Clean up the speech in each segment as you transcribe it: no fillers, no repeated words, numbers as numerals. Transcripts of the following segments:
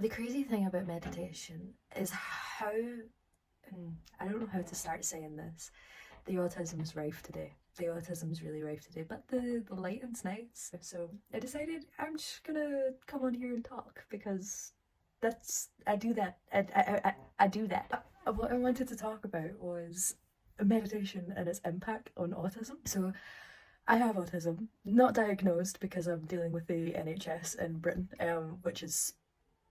The crazy thing about meditation is how, I don't know how to start saying this, the autism is rife today. The autism is really rife today, but the lighting's nice. So I decided I'm just gonna come on here and talk because I do that. I do that. What I wanted to talk about was meditation and its impact on autism. So I have autism, not diagnosed because I'm dealing with the NHS in Britain, which is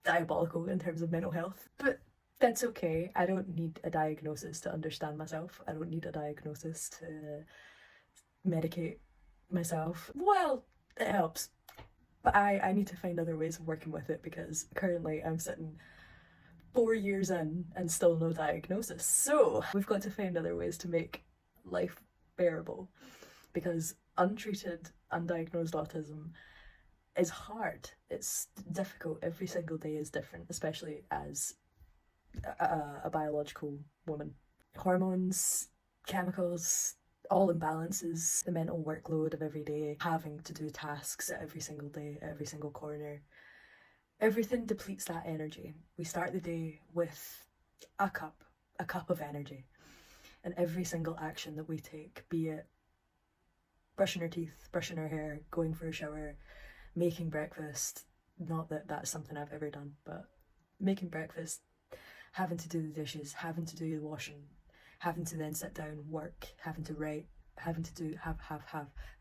diabolical in terms of mental health. But that's okay. I don't need a diagnosis to understand myself. I don't need a diagnosis to medicate myself. Well, it helps. But I need to find other ways of working with it because currently I'm sitting 4 years in and still no diagnosis. So we've got to find other ways to make life bearable because untreated, undiagnosed autism is hard. It's difficult. Every single day is different, especially as a biological woman. Hormones, chemicals, all imbalances, the mental workload of every day, having to do tasks at every single day, at every single corner. Everything depletes that energy. We start the day with a cup of energy. And every single action that we take, be it brushing our teeth, brushing our hair, going for a shower, making breakfast, not that that's something I've ever done, but making breakfast, having to do the dishes, having to do the washing, having to then sit down, work, having to write, having to do have.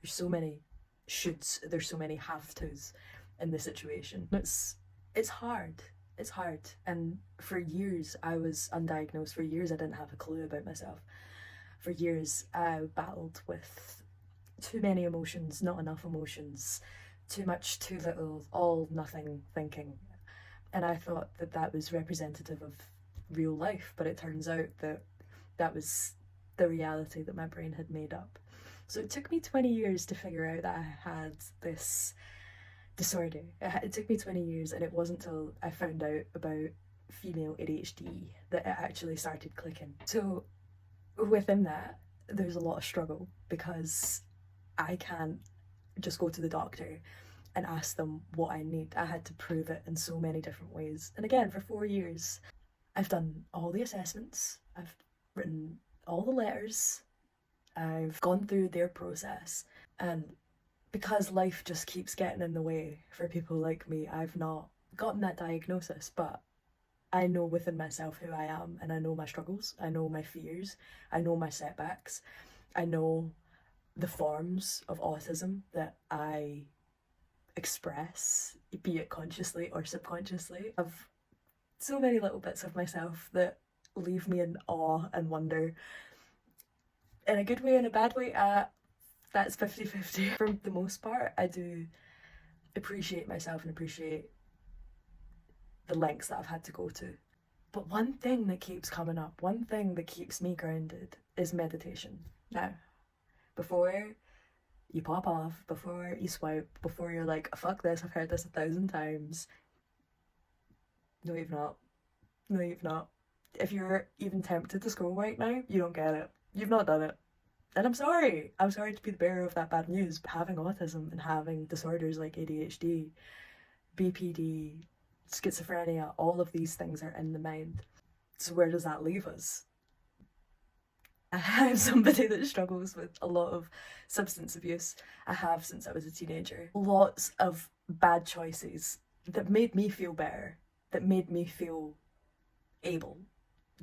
There's so many shoulds, there's so many have tos in the situation. It's hard. It's hard. And for years I was undiagnosed. For years I didn't have a clue about myself. For years I battled with too many emotions, not enough emotions, too much, too little, all nothing thinking. And I thought that that was representative of real life, but it turns out that that was the reality that my brain had made up. So it took me 20 years to figure out that I had this disorder. It took me 20 years, and it wasn't until I found out about female ADHD that it actually started clicking. So within that, there's a lot of struggle because I can't just go to the doctor and ask them what I need. I had to prove it in so many different ways. And again, for 4 years, I've done all the assessments, I've written all the letters, I've gone through their process. And because life just keeps getting in the way for people like me, I've not gotten that diagnosis, but I know within myself who I am, and I know my struggles, I know my fears, I know my setbacks, I know the forms of autism that I express, be it consciously or subconsciously, of so many little bits of myself that leave me in awe and wonder, in a good way and a bad way. That's 50-50. For the most part, I do appreciate myself and appreciate the lengths that I've had to go to. But one thing that keeps coming up, one thing that keeps me grounded is meditation. Now, before you pop off, before you swipe, before you're like, fuck this, I've heard this 1,000 times. No, you've not. No, you've not. If you're even tempted to scroll right now, you don't get it. You've not done it. And I'm sorry. I'm sorry to be the bearer of that bad news. Having autism and having disorders like ADHD, BPD, schizophrenia, all of these things are in the mind. So where does that leave us? I'm somebody that struggles with a lot of substance abuse. I have since I was a teenager. Lots of bad choices that made me feel better, that made me feel able,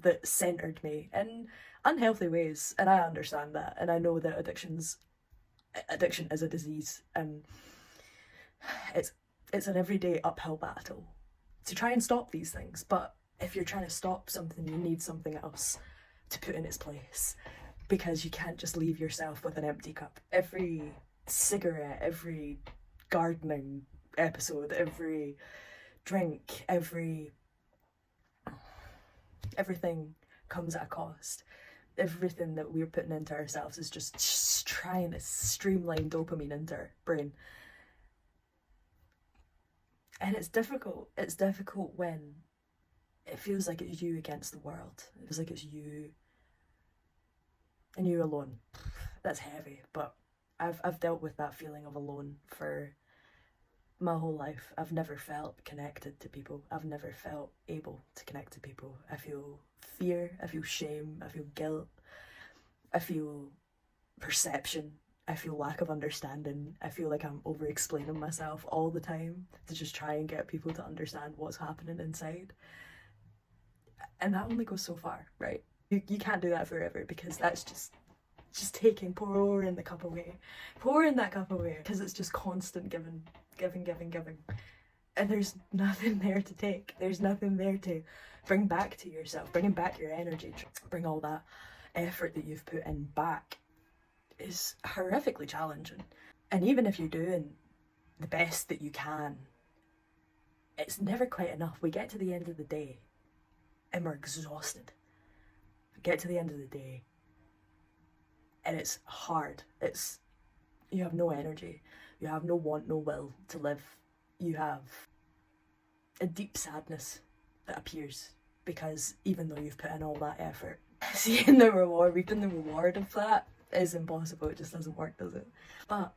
that centered me in unhealthy ways. And I understand that. And I know that addiction is a disease, and it's an everyday uphill battle to try and stop these things. But if you're trying to stop something, you need something else to put in its place, because you can't just leave yourself with an empty cup. Every cigarette, every gardening episode, every drink, everything comes at a cost. Everything that we're putting into ourselves is just trying to streamline dopamine into our brain. And it's difficult. It's difficult when it feels like it's you against the world. It feels like it's you and you alone. That's heavy, but I've dealt with that feeling of alone for my whole life, I've never felt connected to people. I've never felt able to connect to people. I feel fear, I feel shame, I feel guilt, I feel perception, I feel lack of understanding. I feel like I'm over explaining myself all the time to just try and get people to understand what's happening inside. And that only goes so far, right? You can't do that forever, because that's just pouring the cup away, pouring that cup away, because it's just constant giving. And there's nothing there to take. There's nothing there to bring back to yourself, bringing back your energy, bring all that effort that you've put in back is horrifically challenging. And even if you're doing the best that you can, it's never quite enough. We get to the end of the day and we're exhausted. We get to the end of the day and it's hard. You have no energy. You have no want, no will to live. You have a deep sadness that appears, because even though you've put in all that effort, seeing the reward, reaping the reward of that is impossible. It just doesn't work, does it? But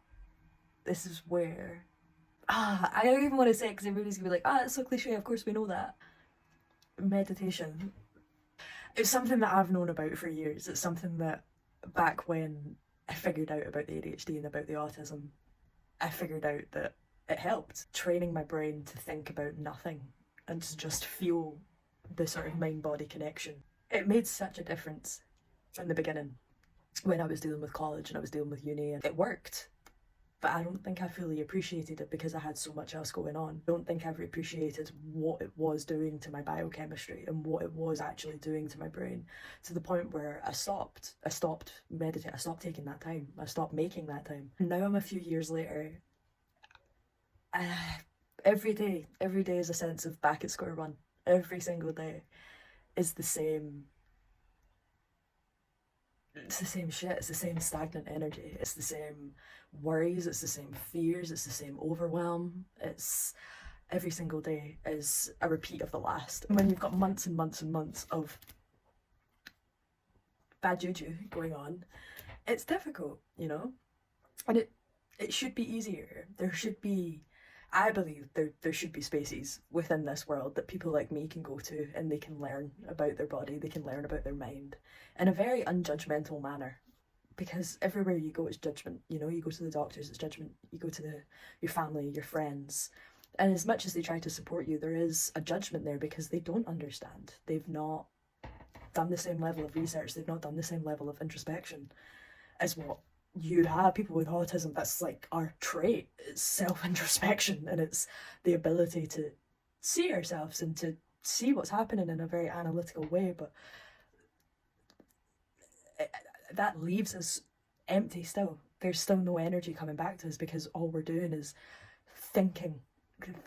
this is where, I don't even want to say it, because everybody's gonna be like, it's so cliche, of course we know that. Meditation. It's something that I've known about for years. It's something that back when I figured out about the ADHD and about the autism, I figured out that it helped. Training my brain to think about nothing and to just feel the sort of mind-body connection. It made such a difference in the beginning when I was dealing with college and I was dealing with uni, and it worked. But I don't think I fully appreciated it because I had so much else going on. I don't think I ever appreciated what it was doing to my biochemistry and what it was actually doing to my brain, to the point where I stopped meditating, I stopped taking that time, I stopped making that time. And now I'm a few years later, every day is a sense of back at square one. Every single day is the same. It's the same shit, it's the same stagnant energy, it's the same worries, it's the same fears, it's the same overwhelm. It's every single day is a repeat of the last. When you've got months and months and months of bad juju going on, it's difficult, you know? And it should be easier. There should be, I believe there should be spaces within this world that people like me can go to, and they can learn about their body, they can learn about their mind in a very unjudgmental manner. Because everywhere you go, it's judgment. You know, you go to the doctors, it's judgment. You go to your family, your friends. And as much as they try to support you, there is a judgment there because they don't understand. They've not done the same level of research. They've not done the same level of introspection as what you have. People with autism, that's like our trait. It's self-introspection, and it's the ability to see ourselves and to see what's happening in a very analytical way. But that leaves us empty still. There's still no energy coming back to us because all we're doing is thinking. It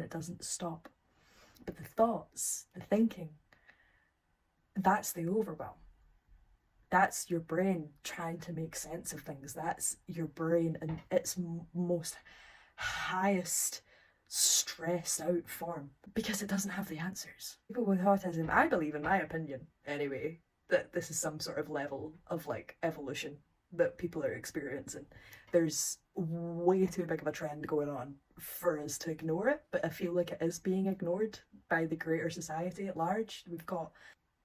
doesn't stop. But the thoughts, the thinking, that's the overwhelm. That's your brain trying to make sense of things. That's your brain in its most highest stressed out form, because it doesn't have the answers. People with autism, I believe, in my opinion anyway, that this is some sort of level of like evolution that people are experiencing. There's way too big of a trend going on for us to ignore it, but I feel like it is being ignored by the greater society at large. We've got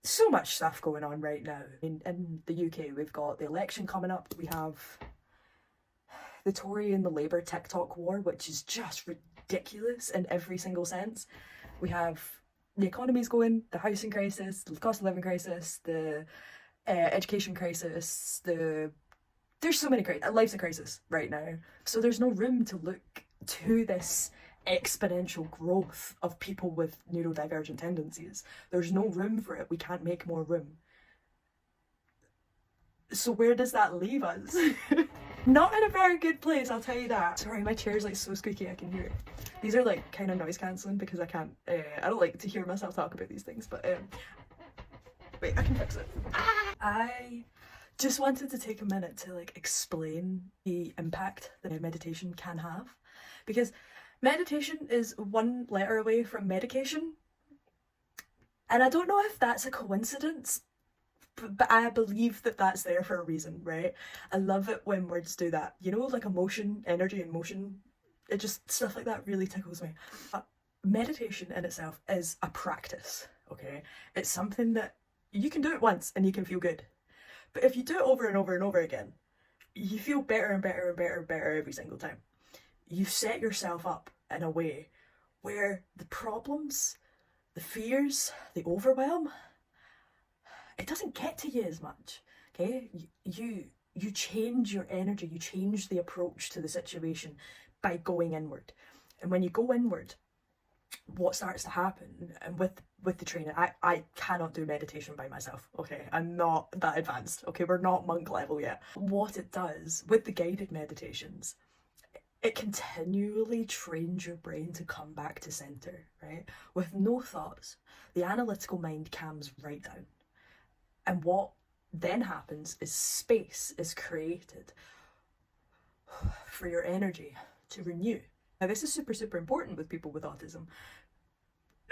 so much stuff going on right now. In the UK, we've got the election coming up. We have the Tory and the Labour TikTok war, which is just ridiculous in every single sense. We have the economy's going, the housing crisis, the cost of living crisis, the education crisis, there's so many crises. Life's a crisis right now. So there's no room to look to this exponential growth of people with neurodivergent tendencies. There's no room for it. We can't make more room. So where does that leave us? Not in a very good place, I'll tell you that. Sorry, my chair's like so squeaky I can hear it. These are like kind of noise cancelling because I can't, I don't like to hear myself talk about these things, but wait, I can fix it. I just wanted to take a minute to like explain the impact that meditation can have, because meditation is one letter away from medication, and I don't know if that's a coincidence, but I believe that that's there for a reason, right? I love it when words do that. You know, like emotion, energy and motion. It just, stuff like that really tickles me. Meditation in itself is a practice, okay? It's something that you can do it once and you can feel good. But if you do it over and over and over again, you feel better and better and better and better every single time. You set yourself up in a way where the problems, the fears, the overwhelm, it doesn't get to you as much, okay? You change your energy, you change the approach to the situation by going inward. And when you go inward, what starts to happen, and with the training, I cannot do meditation by myself, okay? I'm not that advanced, okay? We're not monk level yet. What it does with the guided meditations, it continually trains your brain to come back to center, right? With no thoughts. The analytical mind calms right down. And what then happens is space is created for your energy to renew. Now, this is super, super important with people with autism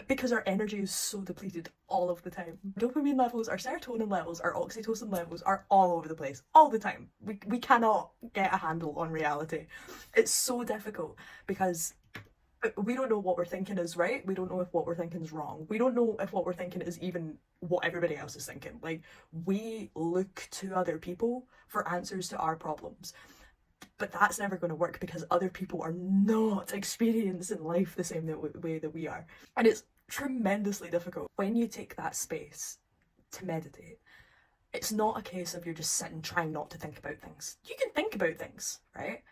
because our energy is so depleted all of the time. Dopamine levels, our serotonin levels, our oxytocin levels are all over the place, all the time. We cannot get a handle on reality. It's so difficult because we don't know what we're thinking is right. We don't know if what we're thinking is wrong. We don't know if what we're thinking is even what everybody else is thinking. Like, we look to other people for answers to our problems. But that's never going to work because other people are not experiencing life the same way that we are. And it's tremendously difficult. When you take that space to meditate, it's not a case of you're just sitting trying not to think about things. You can think about things, right?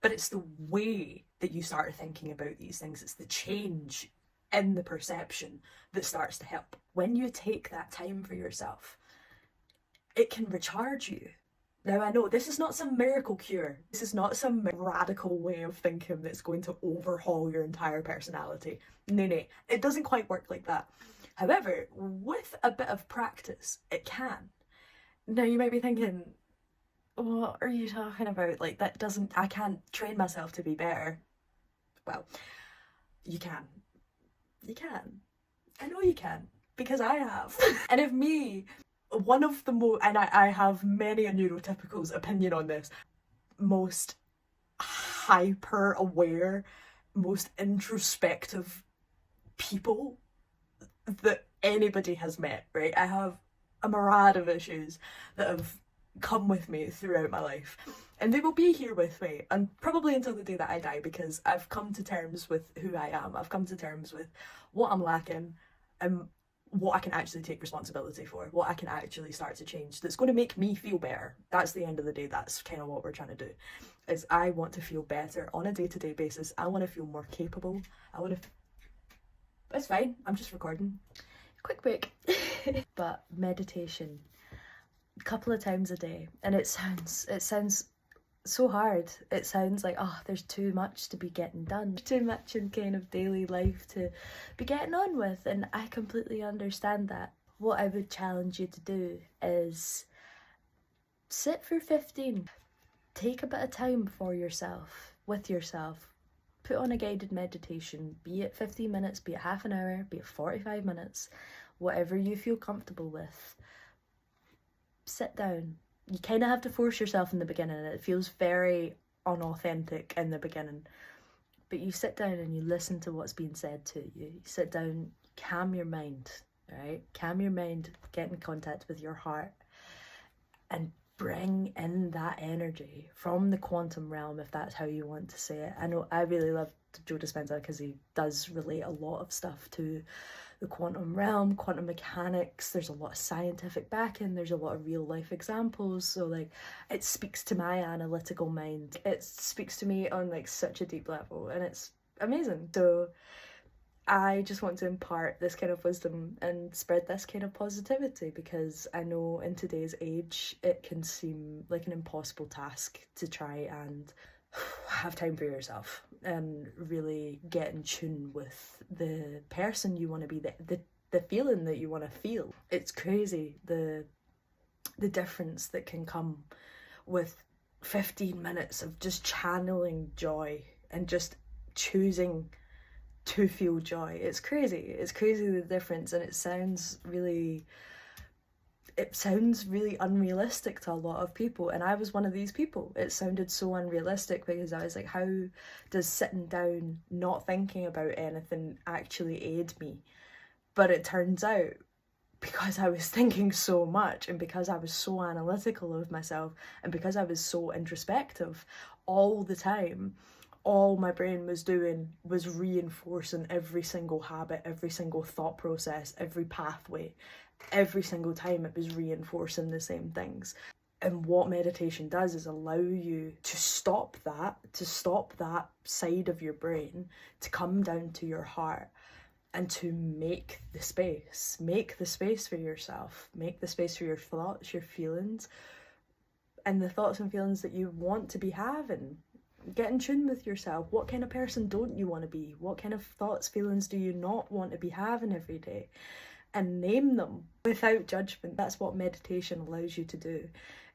But it's the way that you start thinking about these things. It's the change in the perception that starts to help. When you take that time for yourself, it can recharge you. Now, I know this is not some miracle cure. This is not some radical way of thinking that's going to overhaul your entire personality. No, it doesn't quite work like that. However, with a bit of practice, it can. Now, you might be thinking, what are you talking about? Like, I can't train myself to be better. Well, you can. You can. I know you can, because I have. And if me, one of the most, and I have many a neurotypical's opinion on this, most hyper aware, most introspective people that anybody has met, right? I have a myriad of issues that have come with me throughout my life, and they will be here with me, and probably until the day that I die, because I've come to terms with who I am. I've come to terms with what I'm lacking and what I can actually take responsibility for, what I can actually start to change that's going to make me feel better. That's the end of the day. That's kind of what we're trying to do, is I want to feel better on a day-to-day basis. I want to feel more capable. It's fine, I'm just recording. Quick break. But meditation, a couple of times a day, and it sounds so hard. It sounds like, oh, there's too much to be getting done, too much in kind of daily life to be getting on with, and I completely understand that. What I would challenge you to do is sit for 15, take a bit of time for yourself, with yourself, put on a guided meditation, be it 15 minutes, be it half an hour, be it 45 minutes, whatever you feel comfortable with. Sit down. You kind of have to force yourself in the beginning, and it feels very unauthentic in the beginning, but you sit down and you listen to what's being said to you. You sit down, calm your mind, right? Calm your mind, get in contact with your heart, and bring in that energy from the quantum realm, if that's how you want to say it. I know I really love Joe Dispenza because he does relate a lot of stuff to the quantum realm, quantum mechanics. There's a lot of scientific backing, there's a lot of real life examples, so like it speaks to my analytical mind. It speaks to me on like such a deep level, and it's amazing. So I just want to impart this kind of wisdom and spread this kind of positivity, because I know in today's age it can seem like an impossible task to try and have time for yourself and really get in tune with the person you want to be, the feeling that you want to feel. It's crazy the difference that can come with 15 minutes of just channeling joy and just choosing to feel joy. It's crazy the difference, and it sounds really it sounds really unrealistic to a lot of people, and I was one of these people. It sounded so unrealistic because I was like, how does sitting down not thinking about anything actually aid me? But it turns out, because I was thinking so much, and because I was so analytical of myself, and because I was so introspective all the time, all my brain was doing was reinforcing every single habit, every single thought process, every pathway. Every single time it was reinforcing the same things. And what meditation does is allow you to stop that side of your brain, to come down to your heart and to make the space for yourself, make the space for your thoughts, your feelings, and the thoughts and feelings that you want to be having. Get in tune with yourself. What kind of person don't you want to be? What kind of thoughts, feelings do you not want to be having every day? And name them without judgment. That's what meditation allows you to do,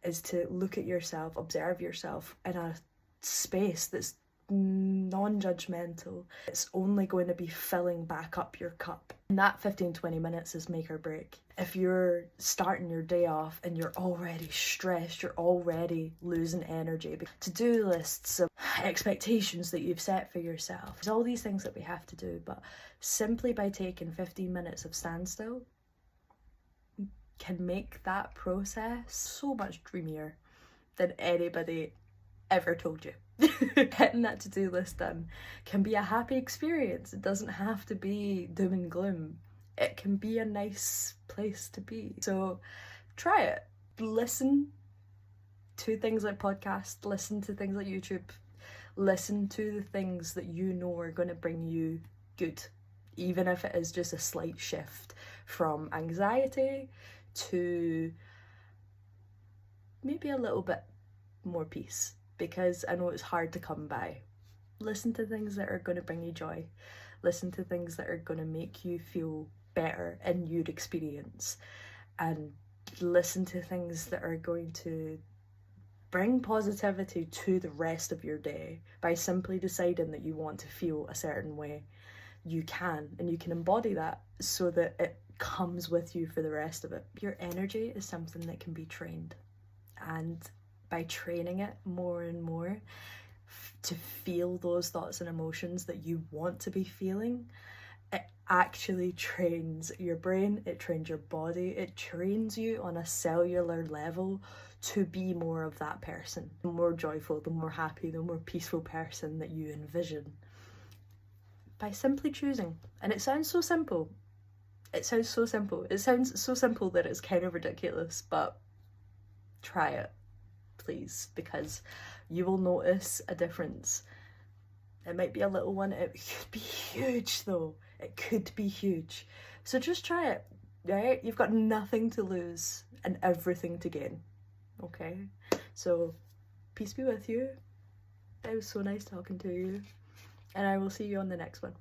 is to look at yourself, observe yourself in a space that's non-judgmental. It's only going to be filling back up your cup. And that 15-20 minutes is make or break. If you're starting your day off and you're already stressed, you're already losing energy, to-do lists of expectations that you've set for yourself, there's all these things that we have to do, but simply by taking 15 minutes of standstill can make that process so much dreamier than anybody ever told you. Getting that to-do list done can be a happy experience. It doesn't have to be doom and gloom. It can be a nice place to be. So try it. Listen to things like podcasts, listen to things like YouTube, listen to the things that you know are going to bring you good, even if it is just a slight shift from anxiety to maybe a little bit more peace, because I know it's hard to come by. Listen to things that are going to bring you joy. Listen to things that are going to make you feel better in your experience, and listen to things that are going to bring positivity to the rest of your day. By simply deciding that you want to feel a certain way, you can, and you can embody that so that it comes with you for the rest of it. Your energy is something that can be trained, and by training it more and more to feel those thoughts and emotions that you want to be feeling, it actually trains your brain, it trains your body, it trains you on a cellular level to be more of that person, the more joyful, the more happy, the more peaceful person that you envision, by simply choosing. And it sounds so simple. It sounds so simple. It sounds so simple that it's kind of ridiculous, but try it, please, because you will notice a difference. It might be a little one, it could be huge though. It could be huge. So just try it, right? You've got nothing to lose and everything to gain, okay? So peace be with you. It was so nice talking to you, and I will see you on the next one.